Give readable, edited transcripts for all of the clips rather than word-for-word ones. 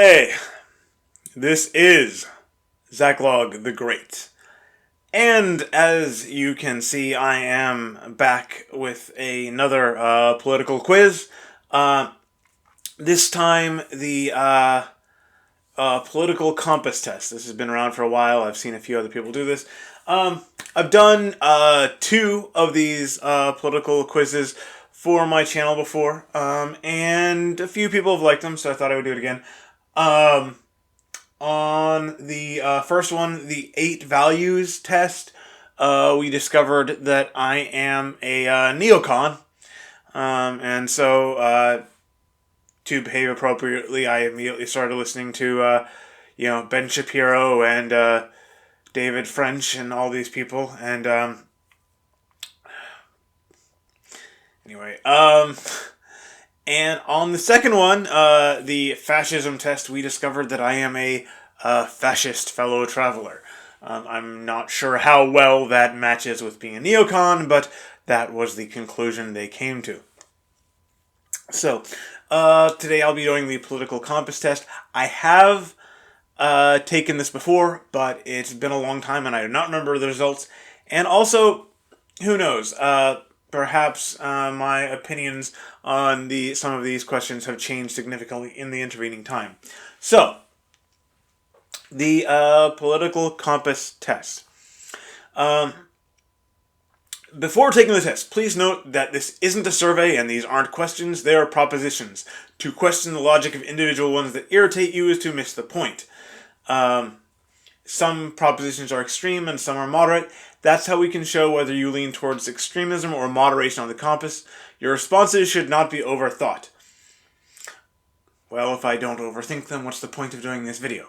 Hey, this is Zaklog the Great. And as you can see, I am back with another political quiz. This time, the political compass test. This has been around for a while. I've seen a few other people do this. I've done two of these political quizzes for my channel before, and a few people have liked them, so I thought I would do it again. On the first one, the 8 values test, we discovered that I am a neocon, and so to behave appropriately, I immediately started listening to Ben Shapiro and David French and all these people, and anyway, and on the second one, the fascism test, we discovered that I am a fascist fellow traveler. I'm not sure how well that matches with being a neocon, but that was the conclusion they came to. So, today I'll be doing the political compass test. I have taken this before, but it's been a long time and I do not remember the results. And also, who knows, perhaps my opinions on some of these questions have changed significantly in the intervening time. So, the political compass test. Before taking the test, please note that this isn't a survey and these aren't questions, they are propositions. To question the logic of individual ones that irritate you is to miss the point. Some propositions are extreme and some are moderate. That's how we can show whether you lean towards extremism or moderation on the compass. Your responses should not be overthought. Well, if I don't overthink them, what's the point of doing this video?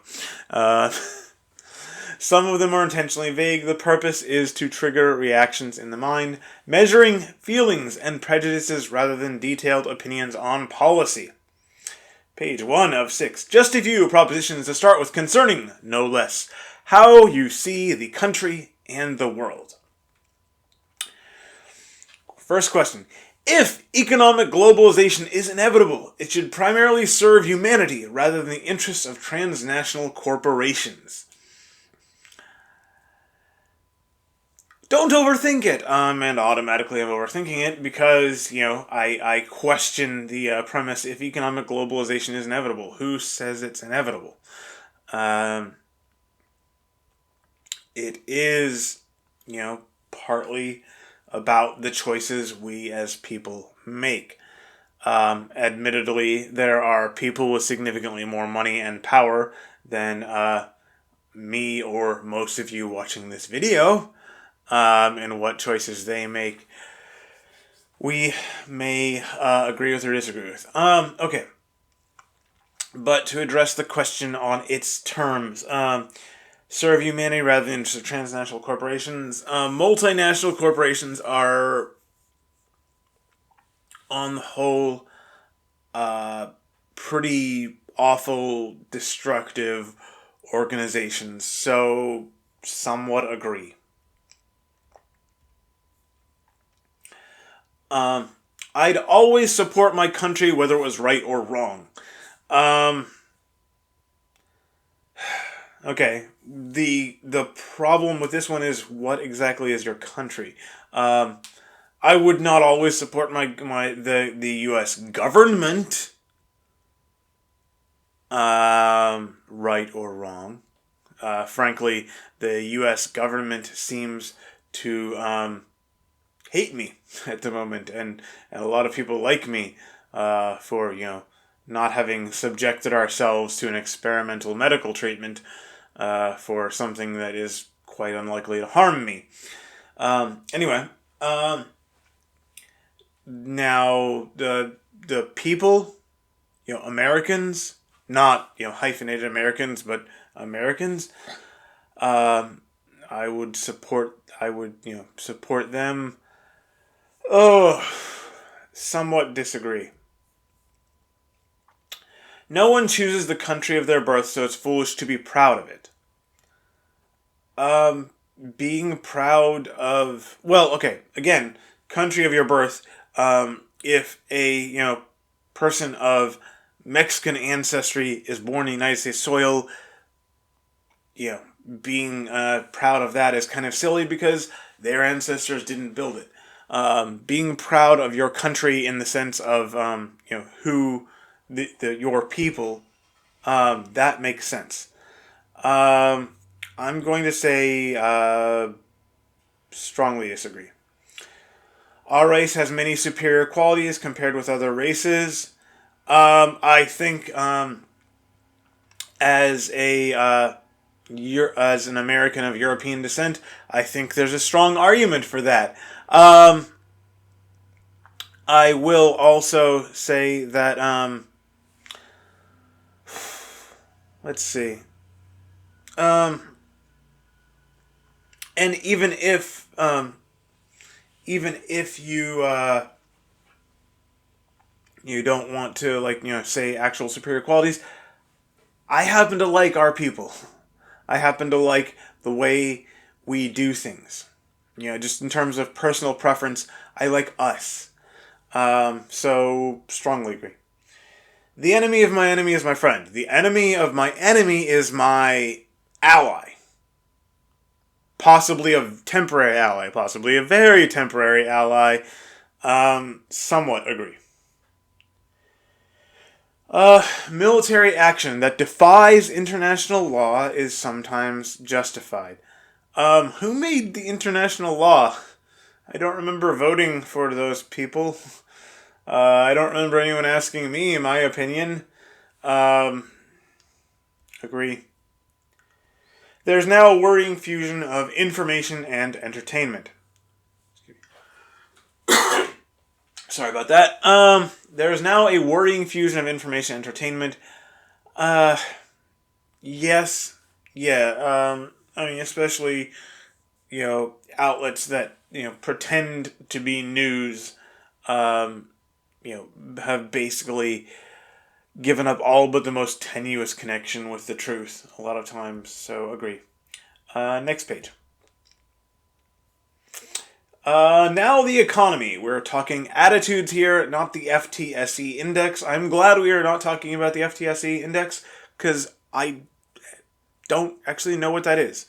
Some of them are intentionally vague. The purpose is to trigger reactions in the mind, measuring feelings and prejudices rather than detailed opinions on policy. Page 1 of 6. Just a few propositions to start with concerning, no less, how you see the country and the world. First question. If economic globalization is inevitable, it should primarily serve humanity rather than the interests of transnational corporations. Don't overthink it. And automatically I'm overthinking it because, I question the premise if economic globalization is inevitable. Who says it's inevitable? It is, partly about the choices we as people make. Admittedly, there are people with significantly more money and power than me or most of you watching this video. And what choices they make, we may agree with or disagree with. Okay. But to address the question on its terms, serve humanity rather than just transnational corporations. Multinational corporations are, on the whole, pretty awful, destructive organizations. So, somewhat agree. I'd always support my country whether it was right or wrong. Okay, the problem with this one is what exactly is your country? I would not always support the U.S. government, right or wrong. Frankly, the U.S. government seems to hate me at the moment, and a lot of people like me for not having subjected ourselves to an experimental medical treatment for something that is quite unlikely to harm me. Anyway, now the people, Americans, not hyphenated Americans, but Americans, I would support them. Oh, somewhat disagree. No one chooses the country of their birth, so it's foolish to be proud of it. Being proud of, again, country of your birth, if a, person of Mexican ancestry is born in the United States soil, being proud of that is kind of silly because their ancestors didn't build it. Being proud of your country in the sense of who your people, that makes sense. I'm going to say strongly disagree. Our race has many superior qualities compared with other races. I think as an American of European descent, I think there's a strong argument for that. I will also say that let's see. And even if you don't want to say actual superior qualities, I happen to like our people. I happen to like the way we do things. Just in terms of personal preference, I like us. So strongly agree. The enemy of my enemy is my friend. The enemy of my enemy is my ally. Possibly a temporary ally, possibly a very temporary ally. Somewhat agree. Military action that defies international law is sometimes justified. Who made the international law? I don't remember voting for those people. I don't remember anyone asking me my opinion. Agree. There's now a worrying fusion of information and entertainment. Sorry about that. There's now a worrying fusion of information and entertainment. Yes. Yeah. Especially, outlets that, pretend to be news, have basically given up all but the most tenuous connection with the truth a lot of times. So, agree. Next page. Now the economy. We're talking attitudes here, not the FTSE index. I'm glad we are not talking about the FTSE index, because I don't actually know what that is.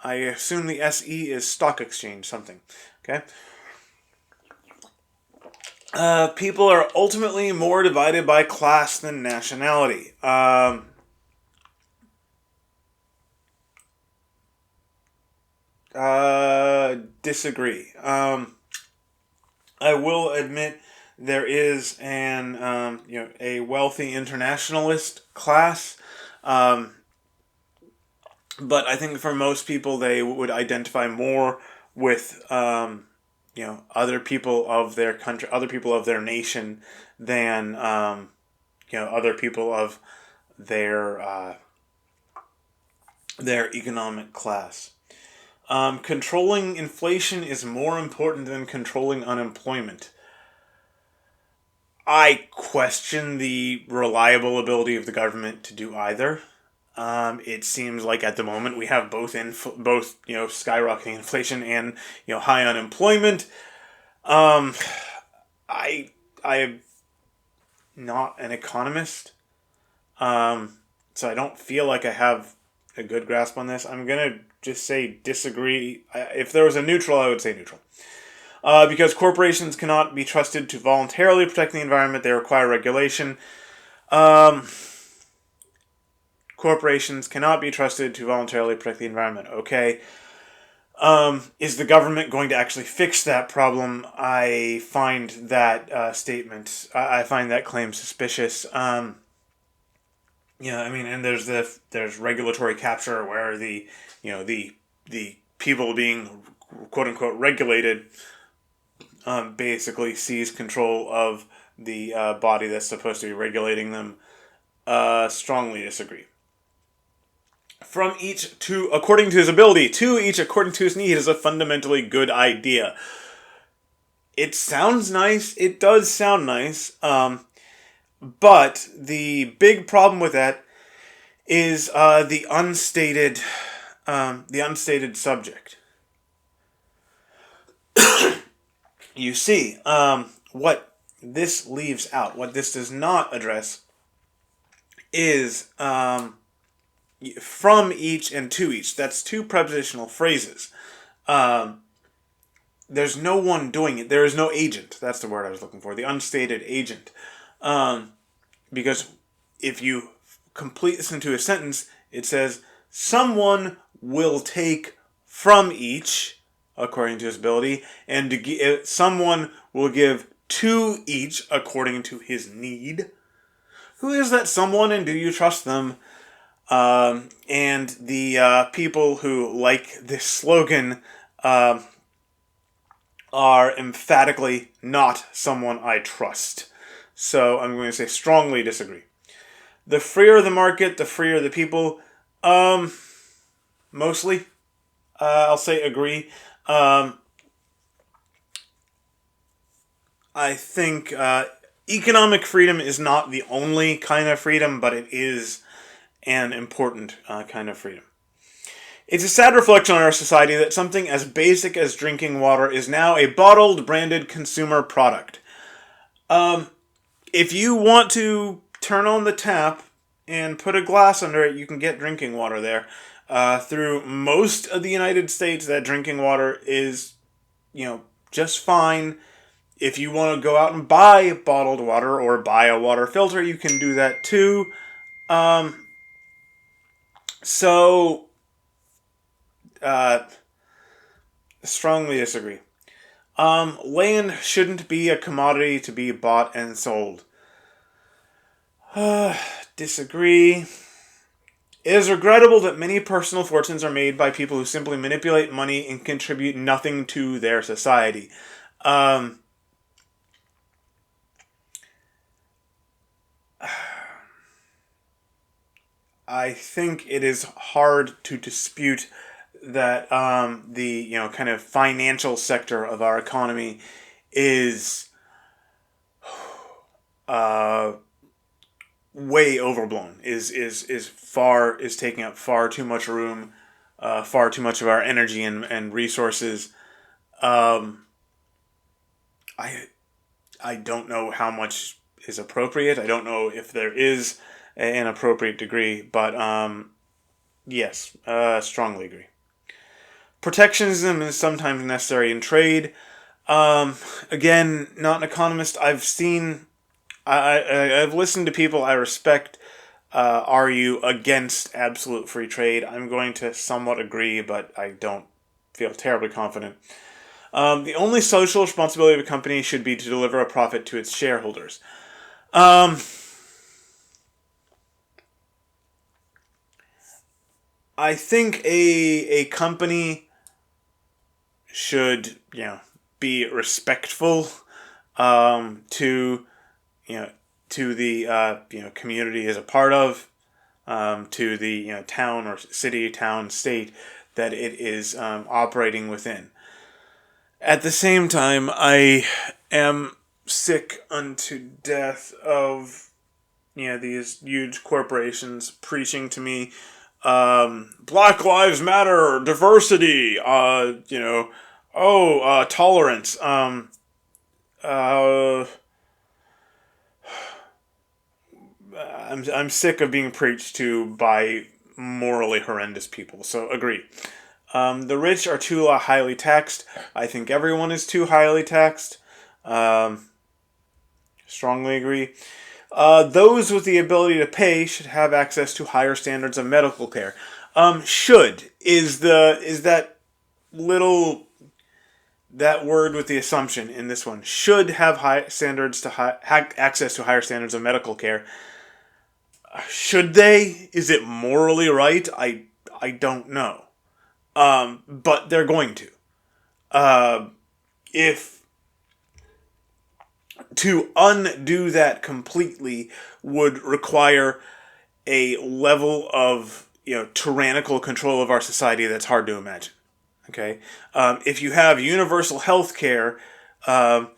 I assume the SE is stock exchange something. Okay? People are ultimately more divided by class than nationality. Disagree. I will admit there is a wealthy internationalist class, but I think for most people they would identify more with other people of their country, other people of their nation, than other people of their economic class. Controlling inflation is more important than controlling unemployment. I question the reliable ability of the government to do either. It seems like at the moment we have both skyrocketing inflation and high unemployment. I am not an economist, so I don't feel like I have a good grasp on this. I'm gonna just say disagree. If there was a neutral, I would say neutral. Because corporations cannot be trusted to voluntarily protect the environment, they require regulation. Corporations cannot be trusted to voluntarily protect the environment. Okay. Is the government going to actually fix that problem? I find that I find that claim suspicious. And there's regulatory capture where the people being quote unquote regulated basically seize control of the body that's supposed to be regulating them. Strongly disagree. From each to according to his ability, to each according to his need is a fundamentally good idea. It sounds nice. It does sound nice. But the big problem with that is the unstated subject. You see, what this leaves out, what this does not address, is from each and to each. That's two prepositional phrases. There's no one doing it. There is no agent. That's the word I was looking for. The unstated agent. Because if you complete this into a sentence, it says, someone will take from each, according to his ability, and someone will give to each, according to his need. Who is that someone, and do you trust them? And the people who like this slogan are emphatically not someone I trust. So I'm going to say strongly disagree. The freer the market, the freer the people. Mostly, I'll say agree. I think economic freedom is not the only kind of freedom, but it is an important kind of freedom. It's a sad reflection on our society that something as basic as drinking water is now a bottled, branded consumer product. If you want to turn on the tap and put a glass under it, you can get drinking water there. Through most of the United States, that drinking water is, just fine. If you want to go out and buy bottled water or buy a water filter, you can do that too. Strongly disagree. Land shouldn't be a commodity to be bought and sold. Disagree. It is regrettable that many personal fortunes are made by people who simply manipulate money and contribute nothing to their society. I think it is hard to dispute that the kind of financial sector of our economy is way overblown. Is taking up far too much room, far too much of our energy and resources. I don't know how much is appropriate. I don't know if there is an appropriate degree, but yes, strongly agree. Protectionism is sometimes necessary in trade. Again, not an economist. I've listened to people I respect argue against absolute free trade. I'm going to somewhat agree, but I don't feel terribly confident. The only social responsibility of a company should be to deliver a profit to its shareholders. I think a company should, be respectful to the community is a part of, to the town or city, town, state that it is operating within. At the same time, I am sick unto death of these huge corporations preaching to me Black Lives Matter, diversity, tolerance. I'm sick of being preached to by morally horrendous people, so agree. The rich are too highly taxed. I think everyone is too highly taxed. Strongly agree. Those with the ability to pay should have access to higher standards of medical care. Should is that word with the assumption in this one. Should have high standards to access to higher standards of medical care. Should they? Is it morally right? I don't know. But they're going to. If to undo that completely would require a level of tyrannical control of our society that's hard to imagine. Okay, if you have universal health care and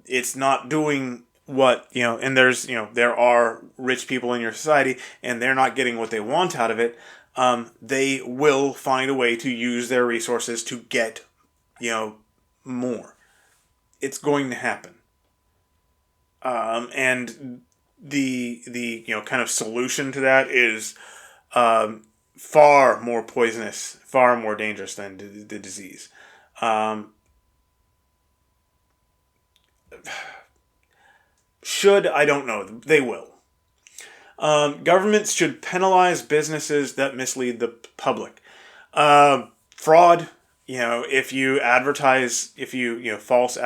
it's not doing what and there are rich people in your society and they're not getting what they want out of it, they will find a way to use their resources to get more. It's going to happen. And the kind of solution to that is far more poisonous, far more dangerous than the disease. Should, I don't know. They will. Governments should penalize businesses that mislead the public. Fraud. If you advertise, falsely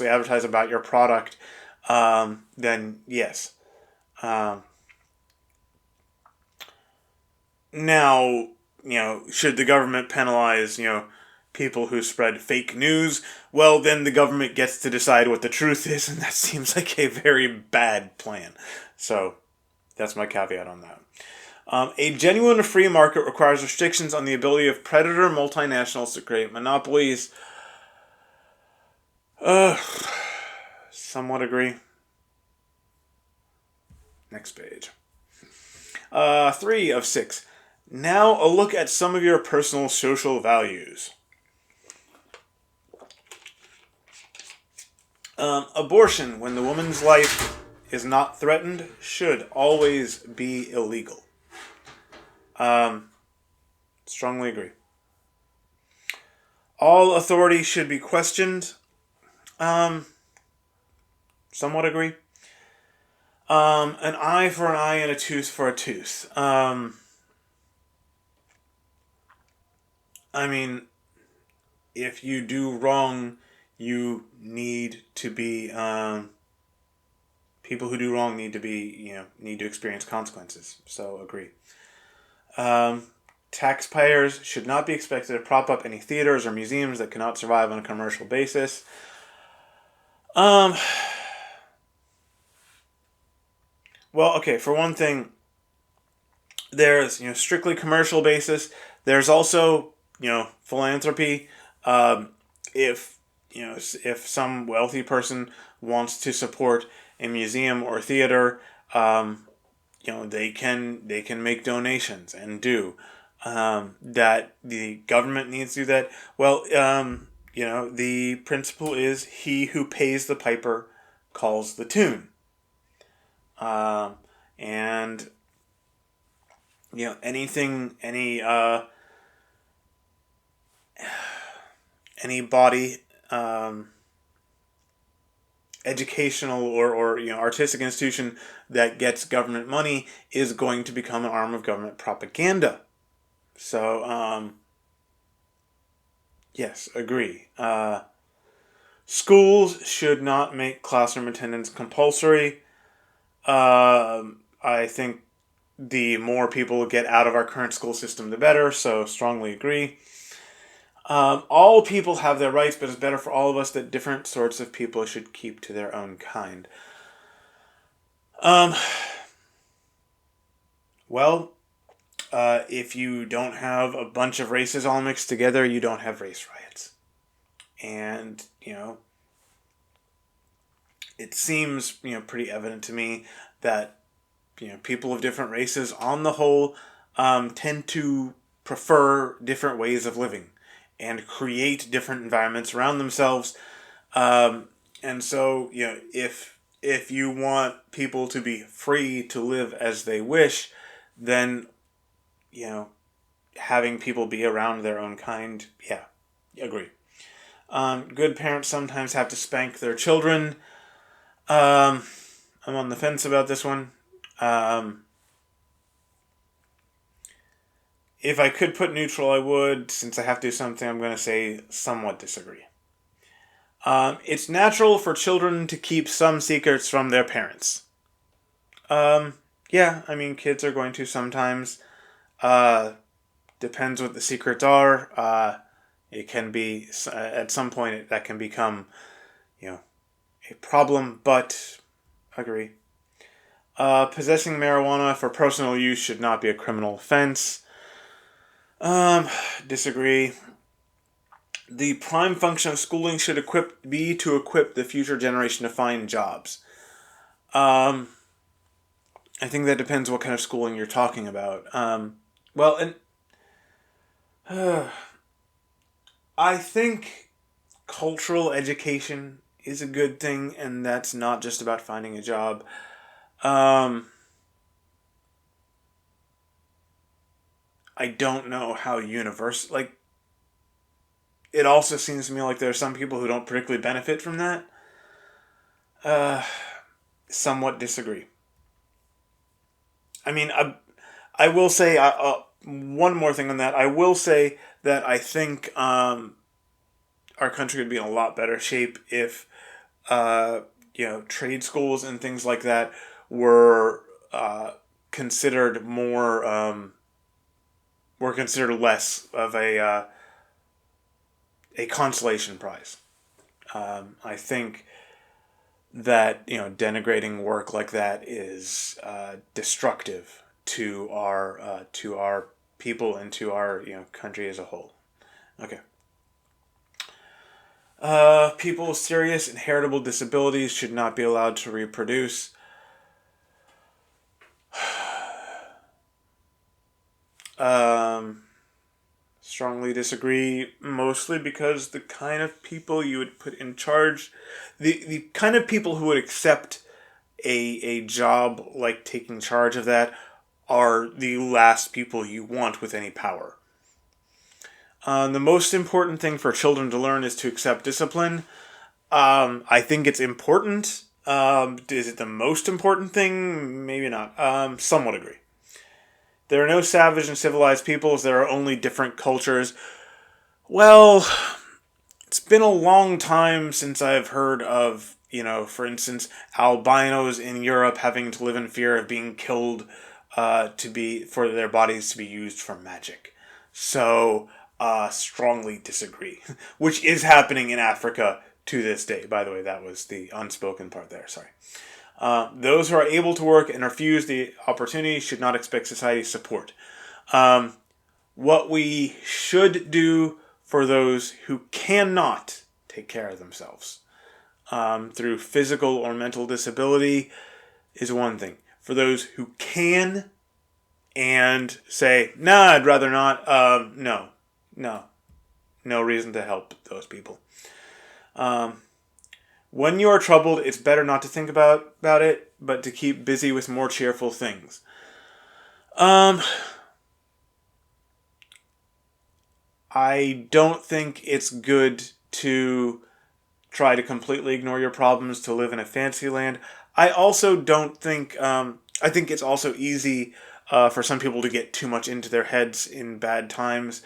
advertise about your product, then yes. Now, should the government penalize, people who spread fake news? Well, then the government gets to decide what the truth is, and that seems like a very bad plan. So, that's my caveat on that. A genuine free market requires restrictions on the ability of predator multinationals to create monopolies. Somewhat agree. Next page. 3 of 6. Now a look at some of your personal social values. Abortion, when the woman's life is not threatened, should always be illegal. Strongly agree. All authority should be questioned. Somewhat agree. An eye for an eye and a tooth for a tooth. If you do wrong, you need to be, people who do wrong need to experience consequences. So, agree. Taxpayers should not be expected to prop up any theaters or museums that cannot survive on a commercial basis. Well, okay, for one thing, there's, strictly commercial basis. There's also, philanthropy. If some wealthy person wants to support a museum or theater, they can make donations and do. That the government needs to do that. Well, the principle is he who pays the piper calls the tune. And any body, educational or artistic institution that gets government money is going to become an arm of government propaganda. So, yes, agree. Schools should not make classroom attendance compulsory. I think the more people get out of our current school system, the better, so strongly agree. All people have their rights, but it's better for all of us that different sorts of people should keep to their own kind. If you don't have a bunch of races all mixed together, you don't have race riots. And, it seems, pretty evident to me that, people of different races, on the whole, tend to prefer different ways of living and create different environments around themselves. And so, if you want people to be free to live as they wish, then, having people be around their own kind, yeah, agree. Good parents sometimes have to spank their children. I'm on the fence about this one. If I could put neutral, I would. Since I have to do something, I'm going to say somewhat disagree. It's natural for children to keep some secrets from their parents. Kids are going to sometimes. Depends what the secrets are. It can be, at some point, that can become, a problem, but agree. Possessing marijuana for personal use should not be a criminal offense. Disagree. The prime function of schooling should be to equip the future generation to find jobs. I think that depends what kind of schooling you're talking about. I think cultural education is a good thing, and that's not just about finding a job. I don't know how universal. Like, it also seems to me like there are some people who don't particularly benefit from that. Somewhat disagree. I mean, I will say one more thing on that. I will say that I think our country would be in a lot better shape if trade schools and things like that were considered more were considered less of a consolation prize. I think that denigrating work like that is destructive to our people and to our country as a whole. Okay. People with serious inheritable disabilities should not be allowed to reproduce. Strongly disagree, mostly because the kind of people you would put in charge, the kind of people who would accept a job like taking charge of that are the last people you want with any power. The most important thing for children to learn is to accept discipline. I think it's important. Is it the most important thing? Maybe not. Somewhat agree. There are no savage and civilized peoples. There are only different cultures. Well, it's been a long time since I've heard of, for instance, albinos in Europe having to live in fear of being killed for their bodies to be used for magic. So, strongly disagree. Which is happening in Africa to this day. By the way, that was the unspoken part there. Sorry. Those who are able to work and refuse the opportunity should not expect society's support. What we should do for those who cannot take care of themselves through physical or mental disability is one thing. For those who can and say, nah, I'd rather not, no reason to help those people. When you are troubled, it's better not to think about it, but to keep busy with more cheerful things. I don't think it's good to try to completely ignore your problems to live in a fantasy land. I also don't think, I think it's also easy for some people to get too much into their heads in bad times.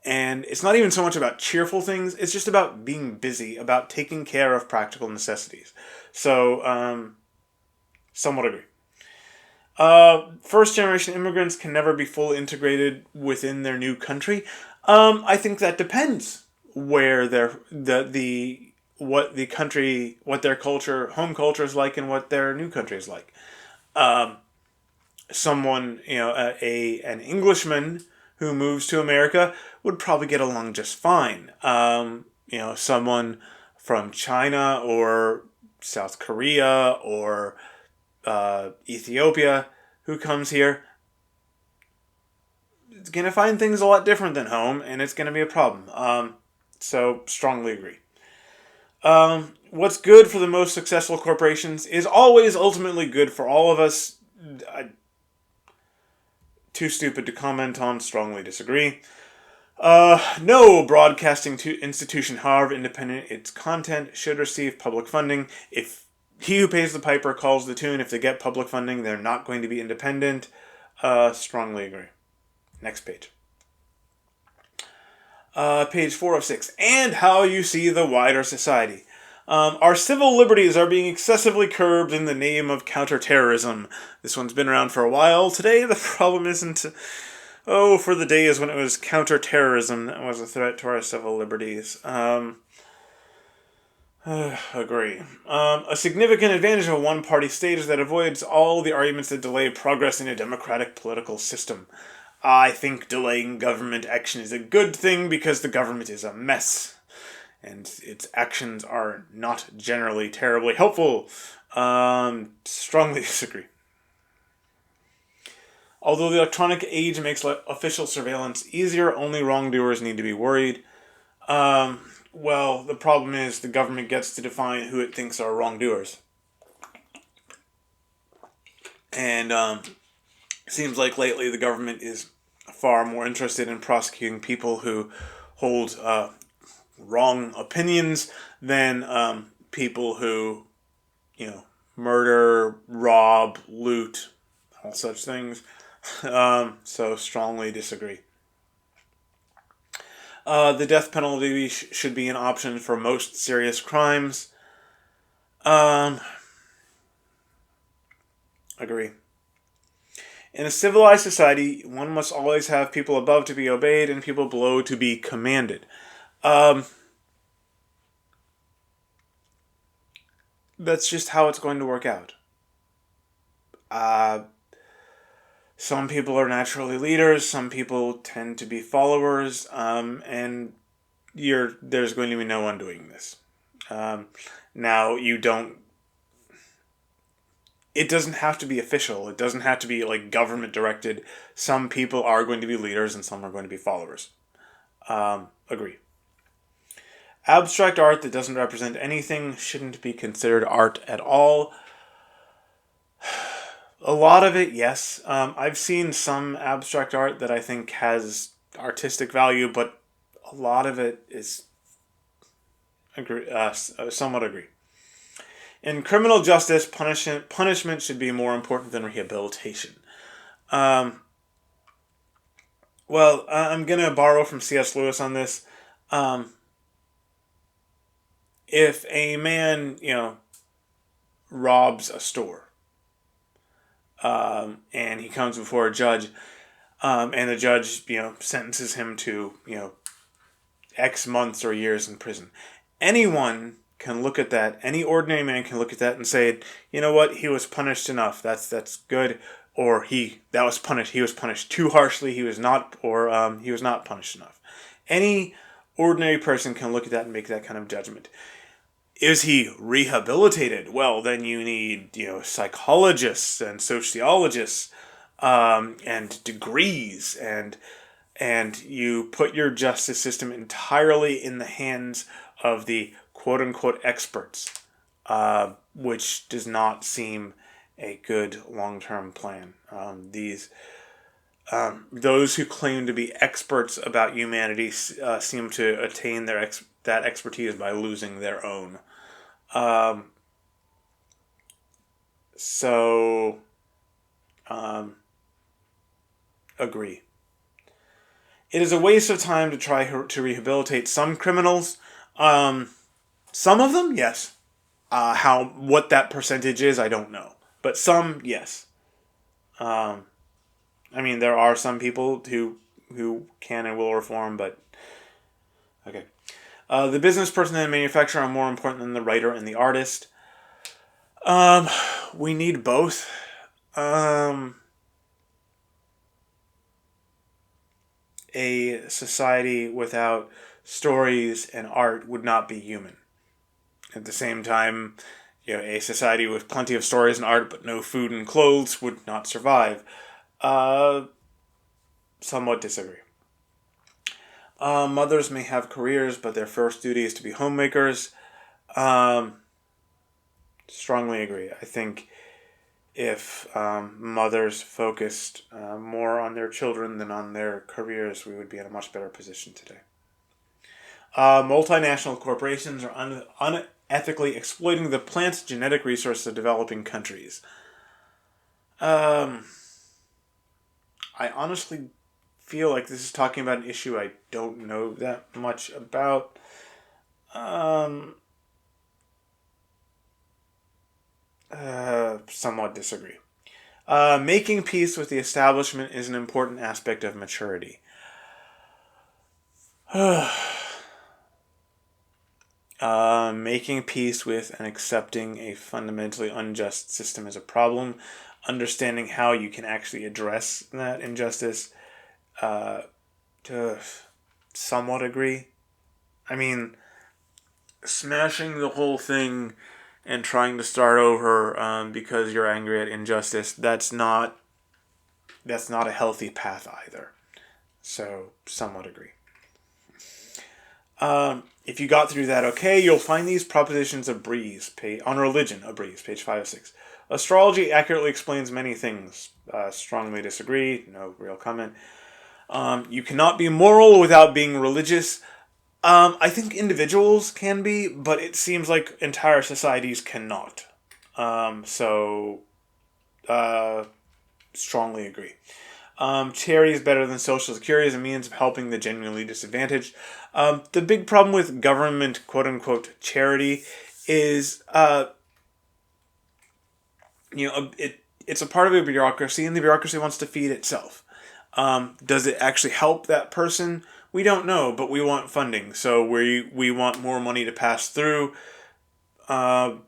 And it's not even so much about cheerful things, it's just about being busy, about taking care of practical necessities. So, somewhat agree. First generation immigrants can never be fully integrated within their new country. I think that depends where what their home culture is like and what their new country is like. Someone, an Englishman who moves to America would probably get along just fine. Someone from China or South Korea or Ethiopia who comes here is going to find things a lot different than home, and it's going to be a problem. So, strongly agree. What's good for the most successful corporations is always ultimately good for all of us. Too stupid to comment on, strongly disagree. No broadcasting institution, however independent its content, should receive public funding. If he who pays the piper calls the tune, if they get public funding, they're not going to be independent. Strongly agree. Next page. Page 4 of 6. And how you see the wider society. Our civil liberties are being excessively curbed in the name of counterterrorism. This one's been around for a while. Today, the problem isn't... for the days when it was counterterrorism that was a threat to our civil liberties. Agree. A significant advantage of a one-party state is that it avoids all the arguments that delay progress in a democratic political system. I think delaying government action is a good thing because the government is a mess. And its actions are not generally terribly helpful. Strongly disagree. Although the electronic age makes official surveillance easier, only wrongdoers need to be worried. Well, the problem is the government gets to define who it thinks are wrongdoers. And it seems like lately the government is far more interested in prosecuting people who hold wrong opinions than people who, murder, rob, loot, all such things. So strongly disagree. The death penalty should be an option for most serious crimes. Agree. In a civilized society, one must always have people above to be obeyed and people below to be commanded. That's just how it's going to work out. Some people are naturally leaders, some people tend to be followers, and there's going to be no undoing this. Now, it doesn't have to be official. It doesn't have to be like government directed. Some people are going to be leaders and some are going to be followers. Agree. Abstract art that doesn't represent anything shouldn't be considered art at all. A lot of it, yes. I've seen some abstract art that I think has artistic value, but a lot of it is somewhat agree. In criminal justice, punishment should be more important than rehabilitation. I'm going to borrow from C.S. Lewis on this. If a man, robs a store, and he comes before a judge, and the judge, sentences him to, X months or years in prison, anyone can look at that. Any ordinary man can look at that and say, you know what, he was punished enough. That's good. Or he was punished too harshly. He was not punished enough. Any ordinary person can look at that and make that kind of judgment. Is he rehabilitated? Well, then you need, psychologists and sociologists, and degrees, and you put your justice system entirely in the hands of the quote-unquote experts, which does not seem a good long-term plan. Those who claim to be experts about humanity seem to attain that expertise by losing their own. Agree. It is a waste of time to try to rehabilitate some criminals. Some of them, yes. What that percentage is, I don't know. But some, yes. There are some people who can and will reform, but okay. The business person and manufacturer are more important than the writer and the artist. We need both. A society without stories and art would not be human. At the same time, a society with plenty of stories and art but no food and clothes would not survive. Somewhat disagree. Mothers may have careers, but their first duty is to be homemakers. Strongly agree. I think if mothers focused more on their children than on their careers, we would be in a much better position today. Multinational corporations are unethically exploiting the plant genetic resources of developing countries. I honestly feel like this is talking about an issue I don't know that much about. Somewhat disagree. Making peace with the establishment is an important aspect of maturity. Making peace with and accepting a fundamentally unjust system is a problem. Understanding how you can actually address that injustice, to somewhat agree. Smashing the whole thing and trying to start over because you're angry at injustice, that's not a healthy path either. So, somewhat agree. If you got through that okay, you'll find these propositions a breeze, on religion, a breeze, page 5 of 6. Astrology accurately explains many things. Strongly disagree. No real comment. You cannot be moral without being religious. I think individuals can be, but it seems like entire societies cannot. Strongly agree. Charity is better than social security as a means of helping the genuinely disadvantaged. The big problem with government, quote-unquote, charity is, it's a part of a bureaucracy, and the bureaucracy wants to feed itself. Does it actually help that person? We don't know, but we want funding, so we want more money to pass through. Agree.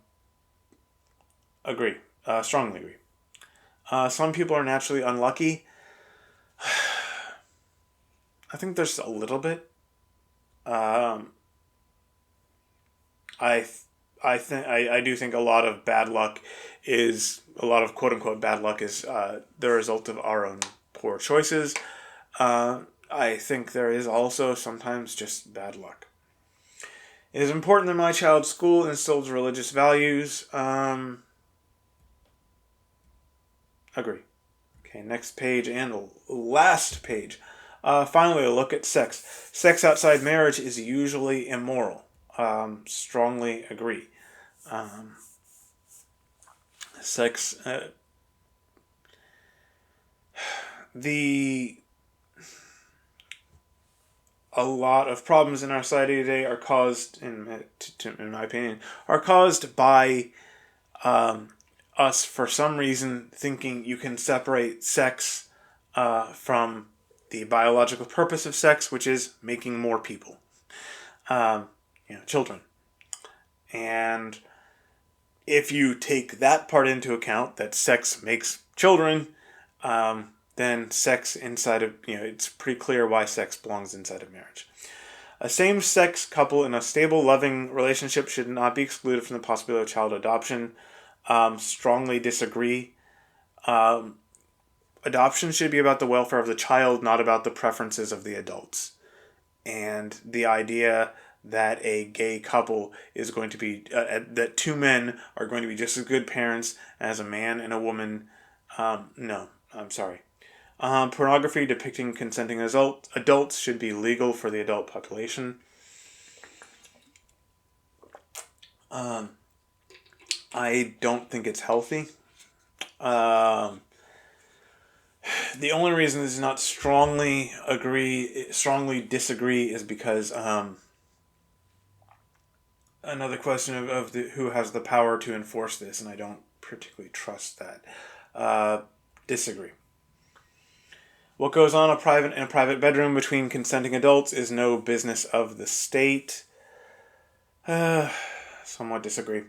Strongly agree. Some people are naturally unlucky. I think there's a little bit. I do think a lot of bad luck is a lot of quote unquote bad luck is the result of our own poor choices. I think there is also sometimes just bad luck. It is important that my child's school instills religious values. Agree. Okay, next page and last page. Finally, a look at sex. Sex outside marriage is usually immoral. Strongly agree. Sex. A lot of problems in our society today are caused, in my opinion, are caused by us for some reason thinking you can separate sex from the biological purpose of sex, which is making more people, children. And if you take that part into account, that sex makes children, then sex inside of, it's pretty clear why sex belongs inside of marriage. A same-sex couple in a stable, loving relationship should not be excluded from the possibility of child adoption. Strongly disagree. Adoption should be about the welfare of the child, not about the preferences of the adults. And the idea that a gay couple is going to be, that two men are going to be just as good parents as a man and a woman, no, I'm sorry. Pornography depicting consenting adults should be legal for the adult population. I don't think it's healthy. The only reason this is not strongly disagree is because another question of who has the power to enforce this, and I don't particularly trust that. Disagree. What goes on in a private bedroom between consenting adults is no business of the state. Somewhat disagree.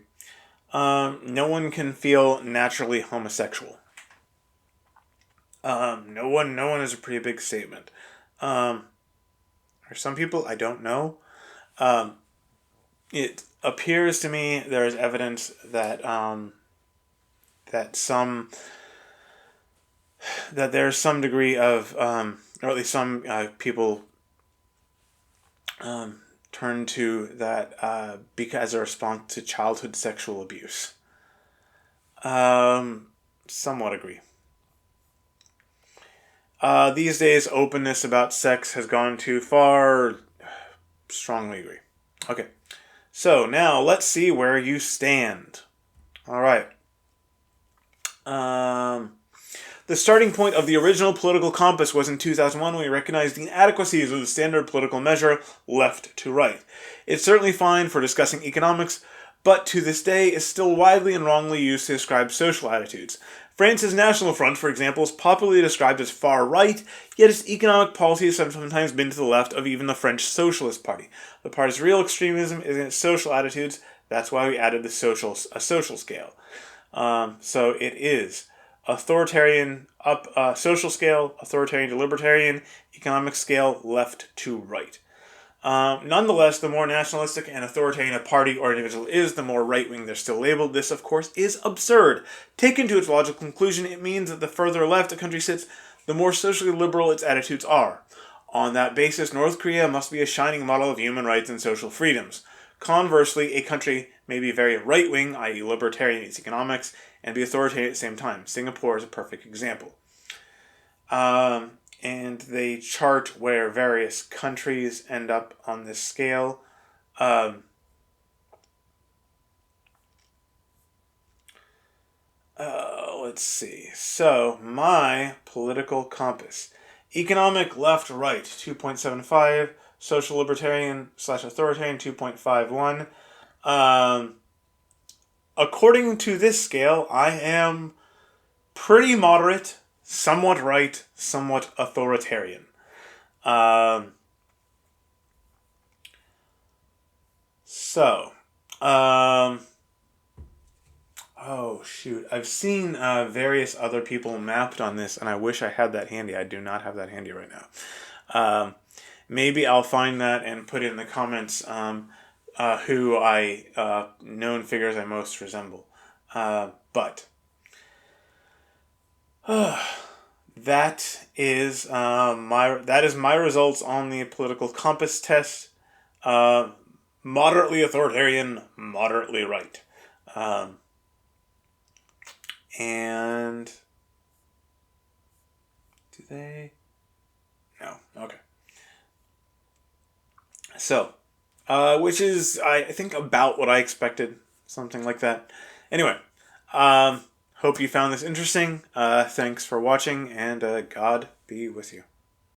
No one can feel naturally homosexual. No one is a pretty big statement. Or some people, I don't know. It appears to me there is evidence that that there's some degree of, or at least some people turn to that because as a response to childhood sexual abuse. Somewhat agree. These days, openness about sex has gone too far. Strongly agree. Okay, so now let's see where you stand. All right. The starting point of the original political compass was in 2001 when we recognized the inadequacies of the standard political measure left to right. It's certainly fine for discussing economics, but to this day is still widely and wrongly used to describe social attitudes. France's National Front, for example, is popularly described as far right, yet its economic policies have sometimes been to the left of even the French Socialist Party. The party's real extremism is in its social attitudes. That's why we added a social scale. So it is authoritarian social scale, authoritarian to libertarian, economic scale left to right. Nonetheless, the more nationalistic and authoritarian a party or individual is, the more right-wing they're still labeled. This, of course, is absurd. Taken to its logical conclusion, it means that the further left a country sits, the more socially liberal its attitudes are. On that basis, North Korea must be a shining model of human rights and social freedoms. Conversely, a country may be very right-wing, i.e. libertarian in its economics, and be authoritarian at the same time. Singapore is a perfect example. And they chart where various countries end up on this scale. Let's see. So, my political compass. Economic left-right, 2.75. Social libertarian / authoritarian, 2.51. According to this scale, I am pretty moderate, somewhat right, somewhat authoritarian. Oh, shoot. I've seen various other people mapped on this, and I wish I had that handy. I do not have that handy right now. Maybe I'll find that and put in the comments who known figures I most resemble. But that is my results on the political compass test. Moderately authoritarian, moderately right. And do they? No. Okay. So, which is, I think, about what I expected. Something like that. Anyway, hope you found this interesting. Thanks for watching, and God be with you.